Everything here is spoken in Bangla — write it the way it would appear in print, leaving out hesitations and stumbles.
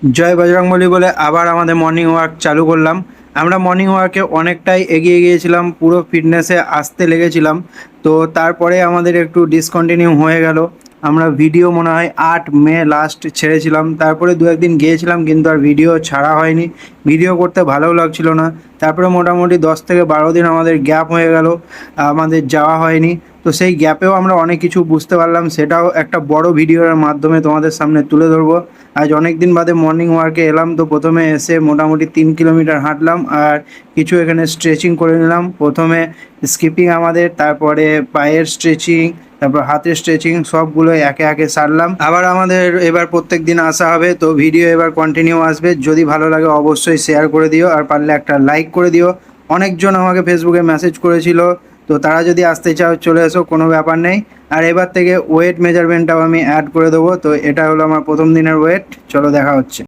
জয় বজরংবলী বলে আবার আমাদের মর্নিং ওয়াক চালু করলাম। আমরা মর্নিং ওয়াকে অনেকটাই এগিয়ে গিয়েছিলাম, পুরো ফিটনেসে আসতে লেগেছিলাম। তো তারপরে আমাদের একটু ডিসকন্টিনিউ হয়ে গেল। আমরা ভিডিও মনে হয় 8 মে লাস্ট ছেড়েছিলাম, তারপরে দু একদিন গিয়েছিলাম কিন্তু আর ভিডিও ছাড়া হয়নি। ভিডিও করতে ভালোও লাগছিল না। তারপরে মোটামুটি 10 থেকে 12 দিন আমাদের গ্যাপ হয়ে গেল, আমাদের যাওয়া হয়নি। তো সেই গ্যাপেও আমরা অনেক কিছু বুঝতে পারলাম, সেটাও একটা বড় ভিডিওর মাধ্যমে তোমাদের সামনে তুলে ধরবো। আজ অনেক দিন বাদে মর্নিং ওয়ার্কে এলাম, তো প্রথমে এসে মোটামুটি 3 কিলোমিটার হাঁটলাম আর কিছু এখানে স্ট্রেচিং করে নিলাম। প্রথমে স্কিপিং আমাদের, তারপরে পায়ের স্ট্রেচিং, তারপর হাতের স্ট্রেচিং, সবগুলো একে একে সারলাম। আবার আমাদের এবার প্রত্যেক দিন আসা হবে, তো ভিডিও এবার কন্টিনিউ আসবে। যদি ভালো লাগে অবশ্যই শেয়ার করে দিও, আর পারলে একটা লাইক করে দিও। অনেকজন আমাকে ফেসবুকে মেসেজ করেছিল, তো তারা যদি আসতে চাও চলে এসো, কোনো ব্যাপার নেই। আর এবার থেকে ওয়েট মেজারমেন্টটাও আমি অ্যাড করে দেবো। তো এটা হলো আমার প্রথম দিনের ওয়েট, চলো দেখা হচ্ছে।